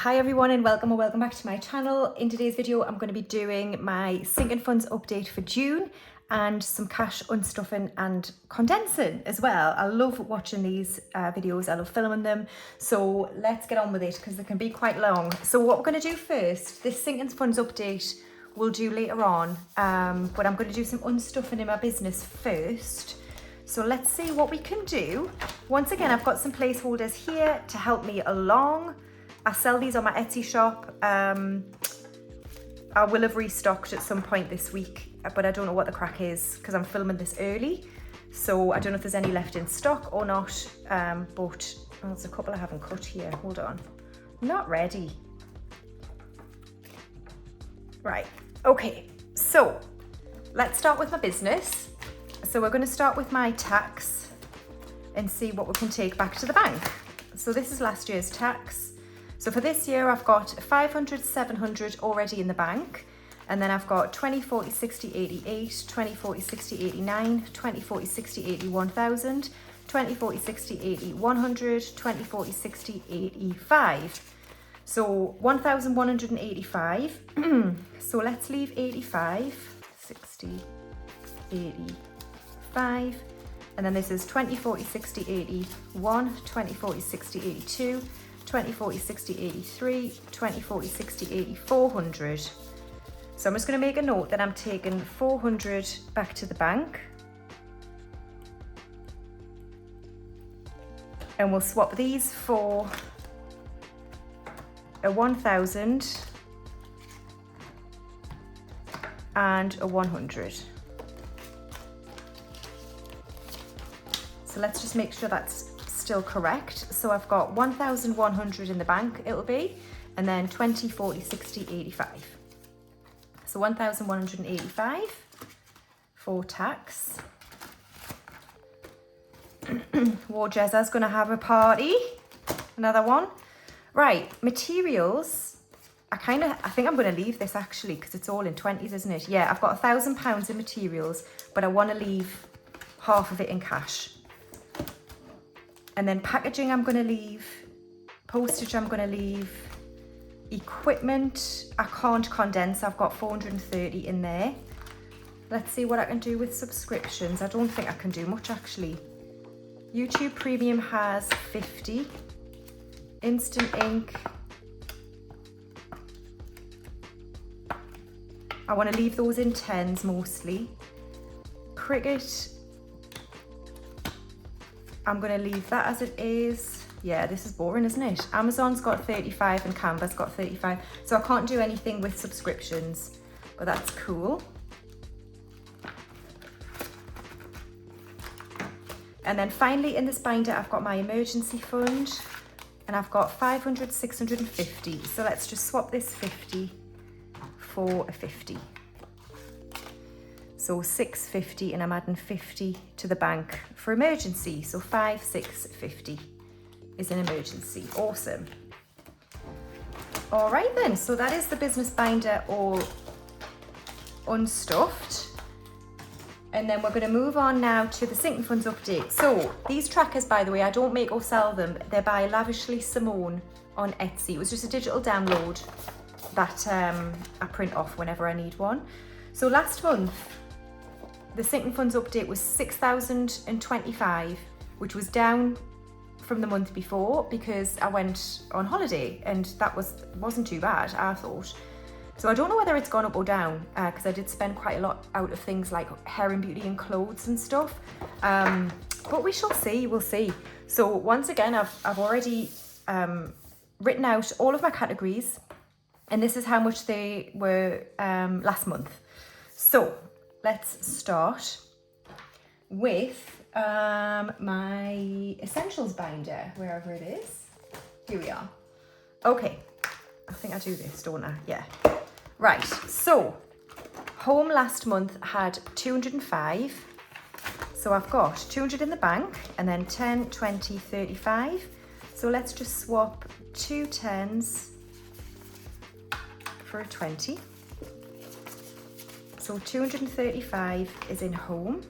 Hi everyone and welcome back to my channel. In today's video I'm going to be doing my sinking funds update for June and some cash unstuffing and condensing as well. I love watching these videos, I love filming them, so let's get on with it because they can be quite long. So what we're going to do first, this sinking funds update we'll do later on, but I'm going to do some unstuffing in my business first. So let's see what we can do. Once again, I've got some placeholders here to help me along. I sell these on my Etsy shop. I will have restocked at some point this week, but I don't know what the crack is because I'm filming this early. So I don't know if there's any left in stock or not, but there's a couple I haven't cut here. Hold on. Not ready. Right, okay, so let's start with my business. So we're going to start with my tax and see what we can take back to the bank. So this is last year's tax. So for this year, I've got 500, 700 already in the bank. And then I've got 20, 40, 60, 88, 20, 40, 60, 89, 20, 40, 60, 80, 1000, 20, 40, 60, 80, 100, 20, 40, 60, 85. So 1,185. So let's leave 85, 60, 85. And then this is 20, 40, 60, 81, 20, 40, 60, 82, 20, 40, 60, 83, 20, 40, 60, 80, 400. So I'm just going to make a note that I'm taking 400 back to the bank. And we'll swap these for a 1,000 and a 100. So let's just make sure that's still correct. So I've got 1,100 in the bank, it'll be, and then 20, 40, 60, 85. So 1,185 for tax. War Jezza's gonna have a party. Another one. Right, materials. I think I'm gonna leave this actually because it's all in 20s, isn't it? Yeah, I've got £1,000 in materials, but I wanna leave half of it in cash. And then packaging I'm going to leave, postage I'm going to leave, equipment I can't condense, I've got 430 in there. Let's see what I can do with subscriptions. I don't think I can do much actually. YouTube Premium has 50. Instant Ink. I want to leave those in 10s mostly. Cricut, I'm going to leave that as it is. Yeah, this is boring, isn't it? Amazon's got 35 and Canva's got 35. So I can't do anything with subscriptions, but that's cool. And then finally in this binder, I've got my emergency fund and I've got 500, 650. So let's just swap this 50 for a 50. So 650 and I'm adding 50 to the bank for emergency. So 5, 6, 50 is an emergency. Awesome. All right then, so that is the business binder all unstuffed. And then we're going to move on now to the sinking funds update. So these trackers, by the way, I don't make or sell them. They're by Lavishly Simone on Etsy. It was just a digital download that I print off whenever I need one. So last month, the sinking funds update was 6,025, which was down from the month before because I went on holiday and that wasn't too bad, I thought. So I don't know whether it's gone up or down because I did spend quite a lot out of things like hair and beauty and clothes and stuff. But we shall see, we'll see. So once again, I've already written out all of my categories and this is how much they were last month. So let's start with my essentials binder, wherever it is. Here we are. Okay, I think I do this, don't I? Yeah. Right, so home last month had 205. So I've got 200 in the bank and then 10, 20, 35. So let's just swap 2 10s for a 20. So 235 is in home.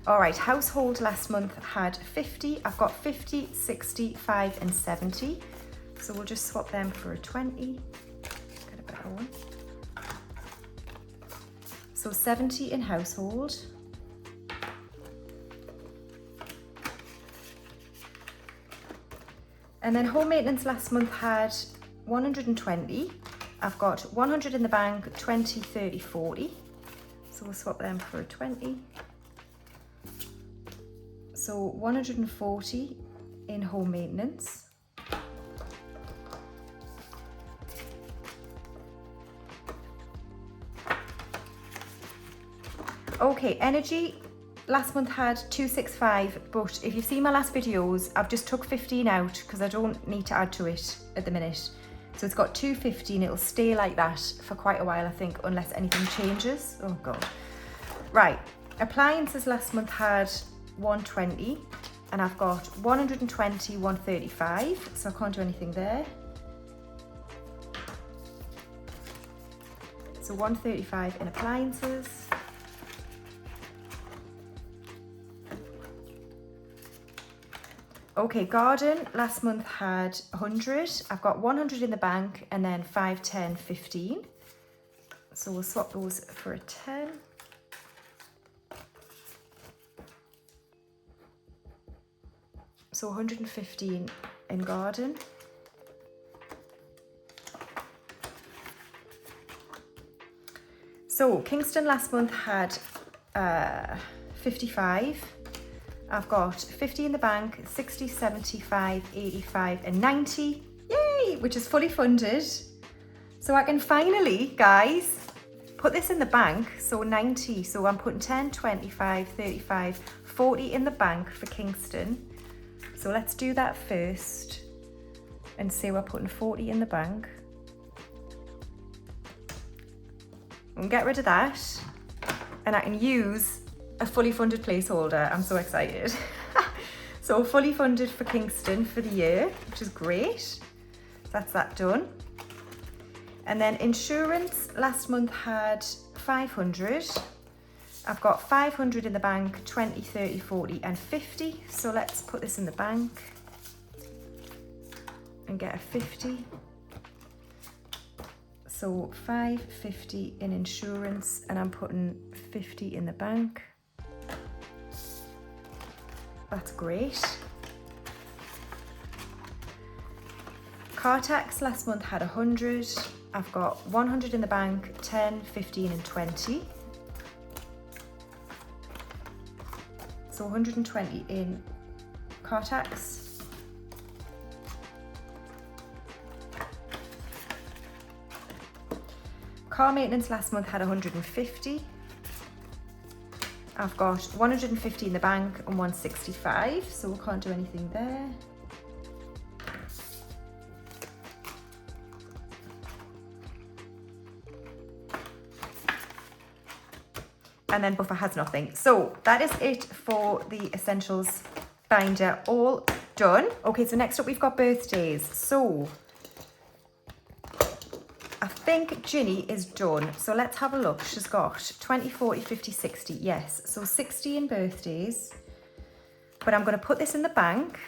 All right, household last month had 50. I've got 50, 65 and 70. So we'll just swap them for a 20. Get a better one. So 70 in household. And then home maintenance last month had 120. I've got 100 in the bank, 20, 30, 40. So we'll swap them for a 20. So 140 in home maintenance. Okay, energy last month had 265, but if you've seen my last videos, I've just took 15 out because I don't need to add to it at the minute. So it's got 250 and it'll stay like that for quite a while, I think, unless anything changes. Oh God. Right, appliances last month had 120 and I've got 120, 135, so I can't do anything there. So 135 in appliances. Okay, garden last month had 100. I've got 100 in the bank and then 5, 10, 15. So we'll swap those for a 10. So 115 in garden. So Kingston last month had 55. I've got 50 in the bank, 60, 75, 85 and 90. Yay, which is fully funded. So I can finally, guys, put this in the bank. So 90, so I'm putting 10, 25, 35, 40 in the bank for Kingston. So let's do that first and say we're putting 40 in the bank. And get rid of that. And I can use a fully funded placeholder. I'm so excited. So fully funded for Kingston for the year, which is great. That's that done. And then insurance last month had 500. I've got 500 in the bank, 20, 30, 40 and 50. So let's put this in the bank and get a 50. So 550 in insurance and I'm putting 50 in the bank. That's great. Car tax last month had 100. I've got 100 in the bank, 10, 15 and 20. So 120 in car tax. Car maintenance last month had 150. I've got 150 in the bank and 165, so we can't do anything there. And then buffer has nothing. So that is it for the essentials binder, all done. Okay, so next up we've got birthdays. So I think Ginny is done. So let's have a look. She's got 20, 40, 50, 60. Yes, so 60 in birthdays. But I'm going to put this in the bank.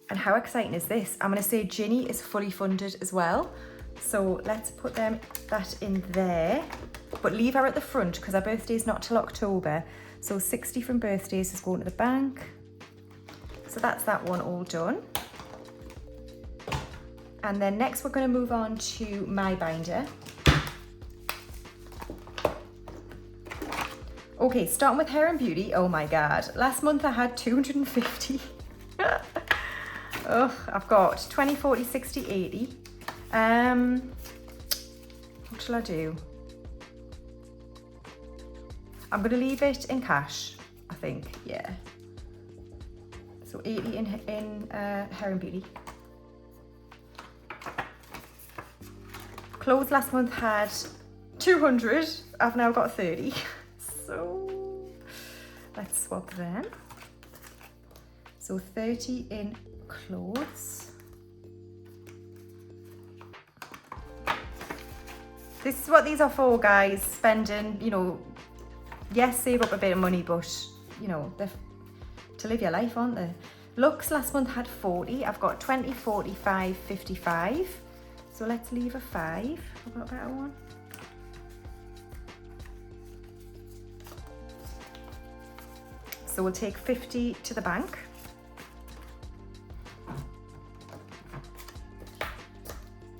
And how exciting is this? I'm going to say Ginny is fully funded as well. So let's put that in there. But leave her at the front because her birthday is not till October. So 60 from birthdays is going to the bank. So that's that one all done. And then next we're going to move on to my binder. Okay, starting with hair and beauty. Oh my God. Last month I had 250. Ugh, I've got 20, 40, 60, 80. What shall I do? I'm going to leave it in cash, I think. Yeah. So 80 in hair and beauty. Clothes last month had 200. I've now got 30. So let's swap them. So 30 in clothes. This is what these are for, guys. Spending, you know, yes, save up a bit of money, but you know, they're to live your life, aren't they? Looks last month had 40. I've got 20, 45, 55. So let's leave a 5. I've got a better one. So we'll take 50 to the bank.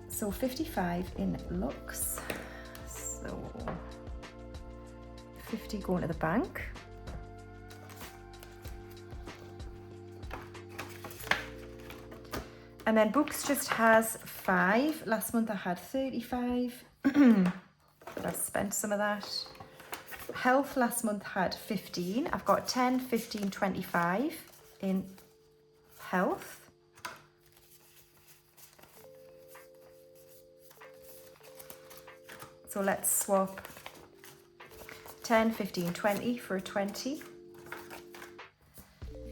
So 55 in looks. So 50 going to the bank. And then books just has 5. Last month I had 35. But I've spent some of that. Health last month had 15. I've got 10, 15, 25 in health. So let's swap 10, 15, 20 for a 20.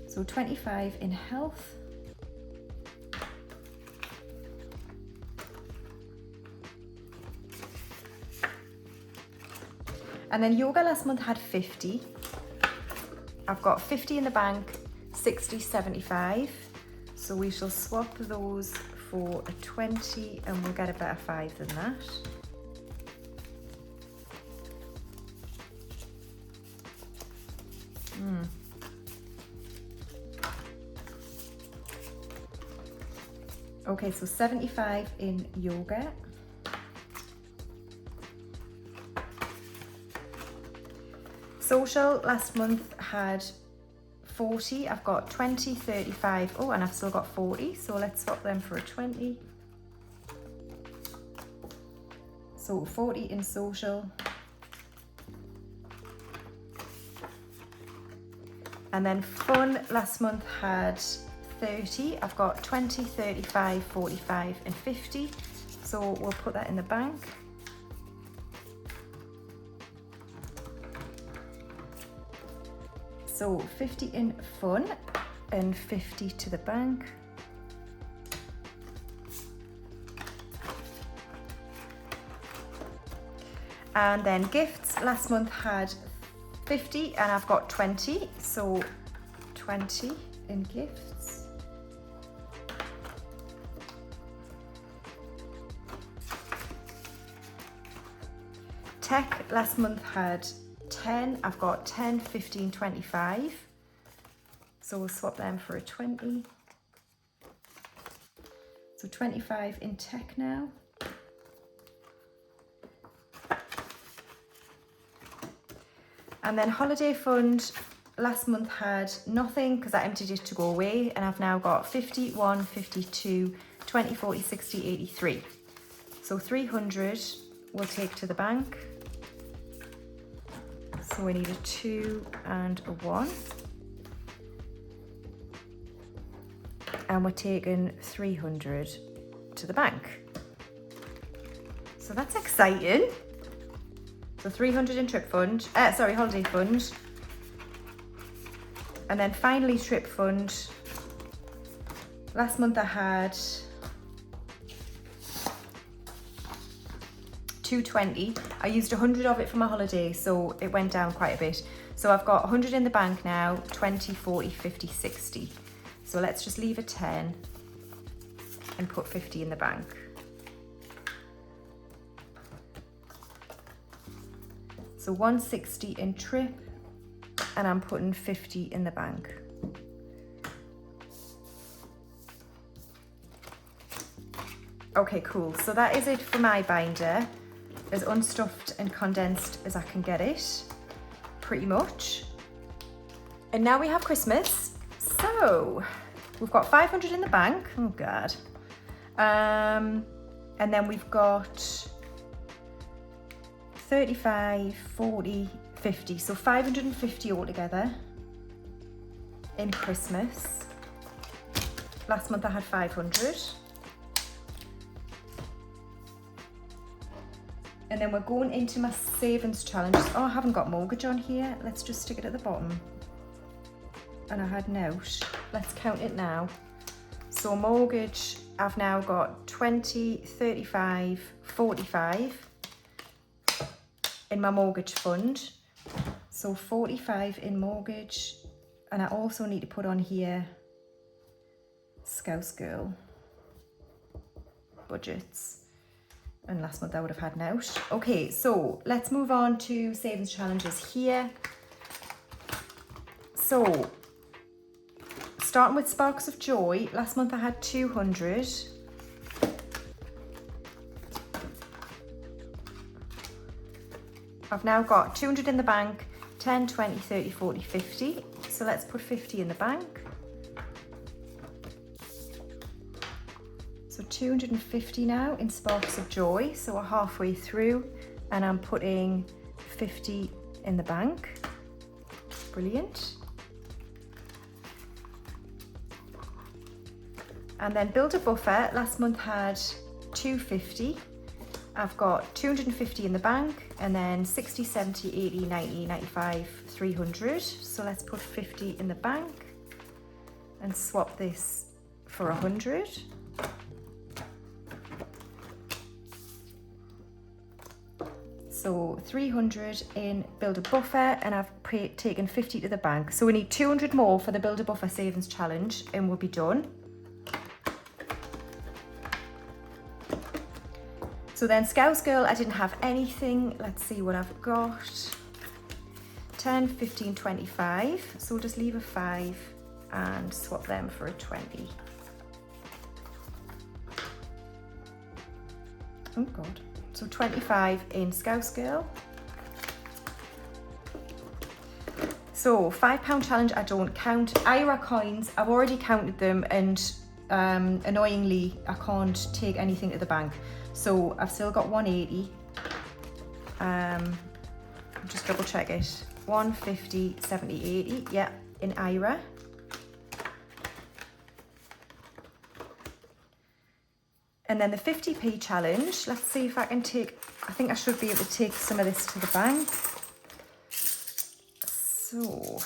So 25 in health. And then yoga last month had 50. I've got 50 in the bank, 60, 75. So we shall swap those for a 20 and we'll get a better 5 than that. Okay, so 75 in yoga. Social last month had 40. I've got 20, 35. Oh, and I've still got 40. So let's swap them for a 20. So 40 in social. And then fun last month had 30. I've got 20, 35, 45 and 50. So we'll put that in the bank. So 50 in fun and 50 to the bank. And then gifts last month had 50 and I've got 20. So 20 in gifts. Tech last month had 10. I've got 10, 15, 25. So we'll swap them for a 20. So 25 in tech now. And then holiday fund last month had nothing because I emptied it to go away, and I've now got 51, 52, 20, 40, 60, 83. So 300 we'll take to the bank. So we need a 2 and a 1. And we're taking 300 to the bank. So that's exciting. So 300 in trip fund, holiday fund. And then finally trip fund. Last month I had 220. I used 100 of it for my holiday, so it went down quite a bit. So I've got 100 in the bank now, 20, 40, 50, 60. So let's just leave a 10 and put 50 in the bank. So 160 in trip, and I'm putting 50 in the bank. Okay, cool. So that is it for my binder. As unstuffed and condensed as I can get it, pretty much. And now we have Christmas. So we've got 500 in the bank. Oh God. And then we've got 35, 40, 50. So 550 altogether in Christmas. Last month I had 500. And then we're going into my savings challenge. Oh, I haven't got mortgage on here. Let's just stick it at the bottom. And I had note. Let's count it now. So mortgage, I've now got 20, 35, 45 in my mortgage fund. So 45 in mortgage, and I also need to put on here Scouse Girl budgets. And last month I would have had an out. Okay, so let's move on to savings challenges here. So, starting with Sparks of Joy, last month I had 200. I've now got 200 in the bank, 10, 20, 30, 40, 50. So let's put 50 in the bank. So 250 now in Sparks of Joy. So we're halfway through and I'm putting 50 in the bank. Brilliant. And then build a buffer. Last month had 250. I've got 250 in the bank and then 60, 70, 80, 90, 95, 300. So let's put 50 in the bank and swap this for 100. So 300 in build a buffer and I've taken 50 to the bank. So we need 200 more for the build a buffer savings challenge and we'll be done. So then Scouse Girl, I didn't have anything. Let's see what I've got. 10, 15, 25. So we'll just leave a 5 and swap them for a 20. Oh God. So 25 in Scouse Girl. So £5 challenge, I don't count. IRA coins, I've already counted them and annoyingly, I can't take anything to the bank. So I've still got 180. Just double check it. 150, 70, 80, yeah, in IRA. And then the 50p challenge, let's see if I can take, I think I should be able to take some of this to the bank. So,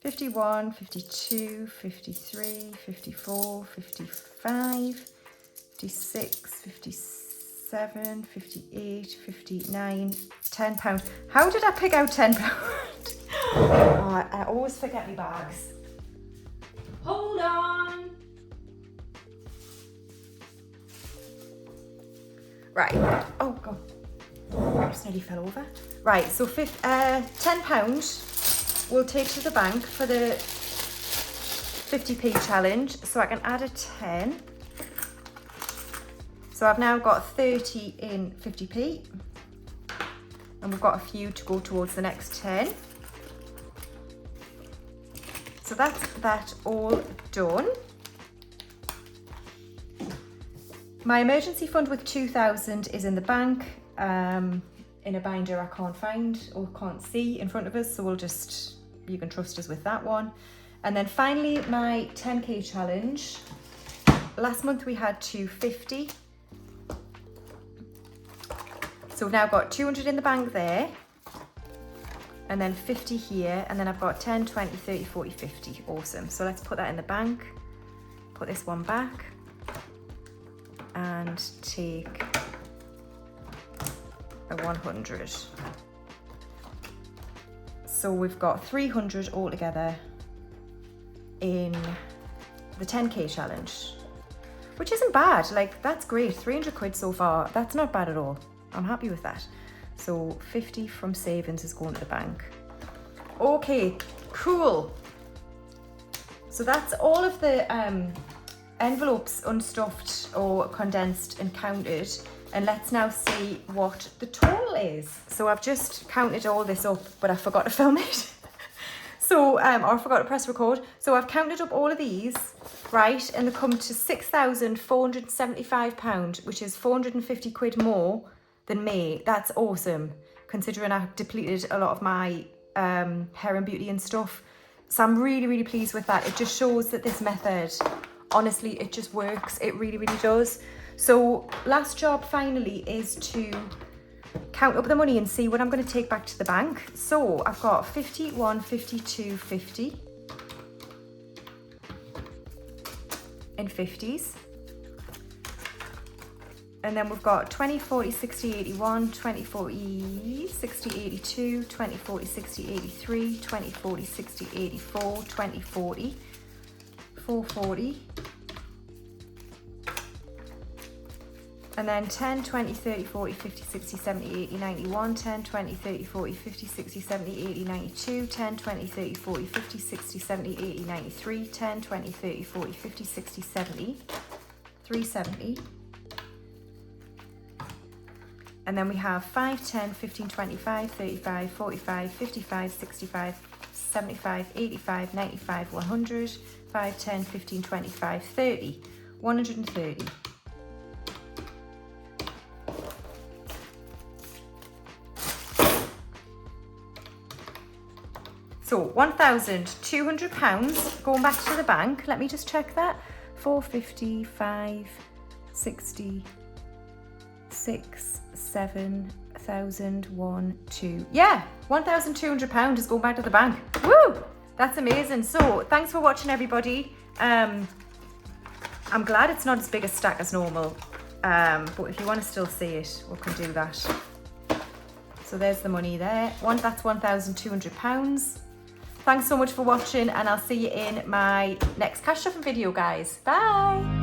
51, 52, 53, 54, 55, 56, 57, 58, 59, £10. How did I pick out £10? Oh, I always forget my bags. Hold on. Right, oh God, I just nearly fell over. Right, so £10 we'll take to the bank for the 50p challenge. So I can add a 10. So I've now got 30 in 50p. And we've got a few to go towards the next 10. So that's that all done. My emergency fund with 2,000 is in the bank, in a binder I can't find or can't see in front of us, so you can trust us with that one. And then finally, my 10k challenge. Last month we had 250. So we've now got 200 in the bank there, and then 50 here, and then I've got 10, 20, 30, 40, 50. Awesome. So let's put that in the bank, put this one back, and take a 100. So we've got 300 altogether in the 10k challenge, which isn't bad. Like, that's great. 300 quid so far. That's not bad at all. I'm happy with that. So 50 from savings is going to the bank. Okay, cool. So that's all of the envelopes unstuffed or condensed and counted, and let's now see what the total is. So I've just counted all this up, but I forgot to film it. So, or I forgot to press record. So I've counted up all of these, right, and they come to £6,475, which is 450 quid more than May. That's awesome, considering I depleted a lot of my hair and beauty and stuff. So I'm really, really pleased with that. It just shows that this method, honestly, it just works. It really, really does. So last job finally is to count up the money and see what I'm going to take back to the bank. So I've got 51, 52, 50 in 50s. And then we've got 20, 40, 60, 81, 20, 40, 60, 82, 20, 40, 60, 83, 20, 40, 60, 84, 20, 40, 440. And then 10, 20, 30, 40, 50, 60, 70, 80, 91, 10, 20, 30, 40, 50, 60, 70, 80, 92, 10, 20, 30, 40, 50, 60, 70, 80, 93, 10, 20, 30, 40, 50, 60, 70, 370. And then we have 5, 10, 15, 25, 35, 45, 55, 65, 75, 85, 95, 100, 5, 10, 15, 25, 30, 130. So £1,200 going back to the bank. Let me just check that. 450, 5, 60, 6, 7,000, 1, 2. Yeah, £1,200 is going back to the bank. Woo! That's amazing. So thanks for watching, everybody. I'm glad it's not as big a stack as normal. But if you want to still see it, we can do that. So there's the money there. That's £1,200. Thanks so much for watching, and I'll see you in my next cash stuffing video, guys. Bye.